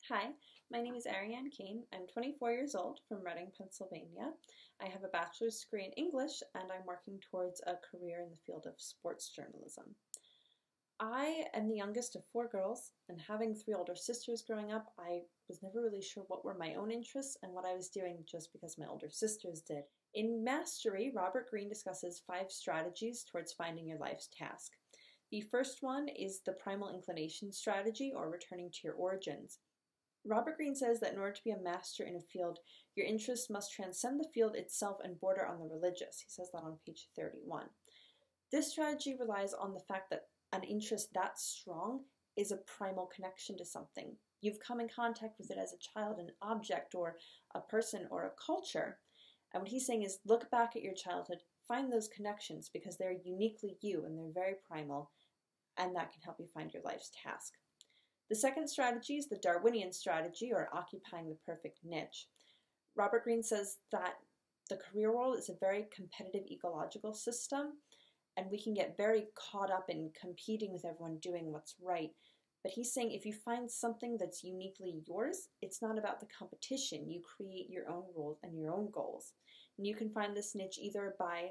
Hi, my name is Ariane Kane. I'm 24 years old from Reading, Pennsylvania. I have a bachelor's degree in English and I'm working towards a career in the field of sports journalism. I am the youngest of four girls, and having three older sisters growing up, I was never really sure what were my own interests and what I was doing just because my older sisters did. In Mastery, Robert Greene discusses 5 strategies towards finding your life's task. The first one is the primal inclination strategy, or returning to your origins. Robert Greene says that in order to be a master in a field, your interests must transcend the field itself and border on the religious. He says that on page 31. This strategy relies on the fact that an interest that strong is a primal connection to something. You've come in contact with it as a child, an object or a person or a culture. And what he's saying is look back at your childhood, find those connections because they're uniquely you and they're very primal, and that can help you find your life's task. The second strategy is the Darwinian strategy, or occupying the perfect niche. Robert Greene says that the career world is a very competitive ecological system, and we can get very caught up in competing with everyone doing what's right. But he's saying if you find something that's uniquely yours, it's not about the competition. You create your own rules and your own goals. And you can find this niche either by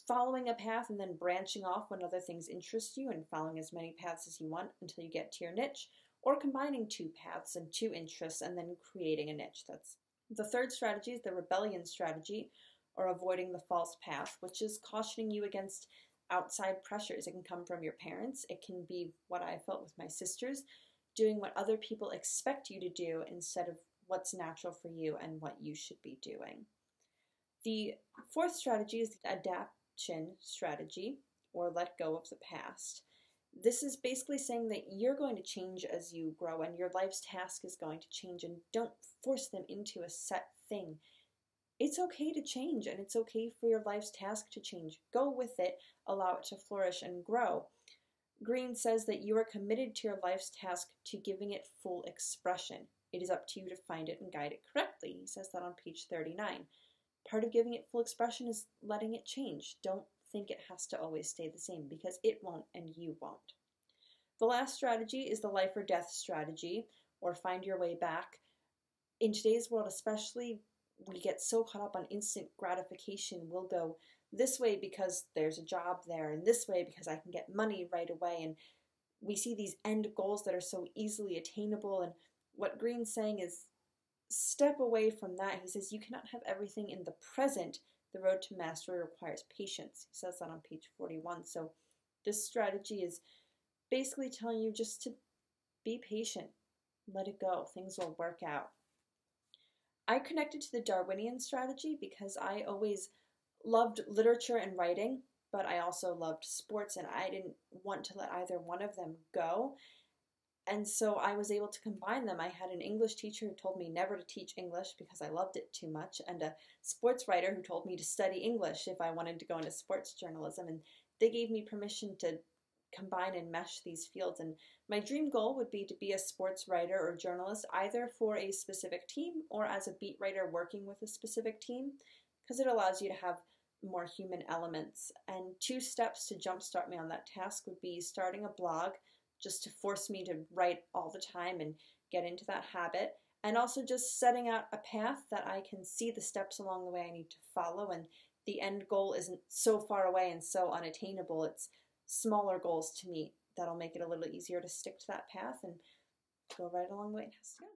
following a path and then branching off when other things interest you and following as many paths as you want until you get to your niche, or combining 2 paths and 2 interests and then creating a niche. That's the third strategy is the rebellion strategy, or avoiding the false path, which is cautioning you against outside pressures. It can come from your parents. It can be what I felt with my sisters, doing what other people expect you to do instead of what's natural for you and what you should be doing. The fourth strategy is the adaptation strategy, or let go of the past. This is basically saying that you're going to change as you grow and your life's task is going to change, and don't force them into a set thing. It's okay to change, and it's okay for your life's task to change. Go with it, allow it to flourish and grow. Greene says that you are committed to your life's task to giving it full expression. It is up to you to find it and guide it correctly. He says that on page 39. Part of giving it full expression is letting it change. Don't think it has to always stay the same, because it won't and you won't. The last strategy is the life or death strategy, or find your way back. In today's world especially, we get so caught up on instant gratification. We'll go this way because there's a job there, and this way because I can get money right away, and we see these end goals that are so easily attainable. And what Greene's saying is step away from that. He says you cannot have everything in the present. The road to mastery requires patience. He says that on page 41. So this strategy is basically telling you just to be patient, let it go, things will work out. I connected to the Darwinian strategy because I always loved literature and writing, but I also loved sports, and I didn't want to let either one of them go. And so I was able to combine them. I had an English teacher who told me never to teach English because I loved it too much, and a sports writer who told me to study English if I wanted to go into sports journalism. And they gave me permission to combine and mesh these fields. And my dream goal would be to be a sports writer or journalist, either for a specific team or as a beat writer working with a specific team, because it allows you to have more human elements. And 2 steps to jumpstart me on that task would be starting a blog, just to force me to write all the time and get into that habit, and also just setting out a path that I can see the steps along the way I need to follow, and the end goal isn't so far away and so unattainable. It's smaller goals to meet that'll make it a little easier to stick to that path and go right along the way it has to go.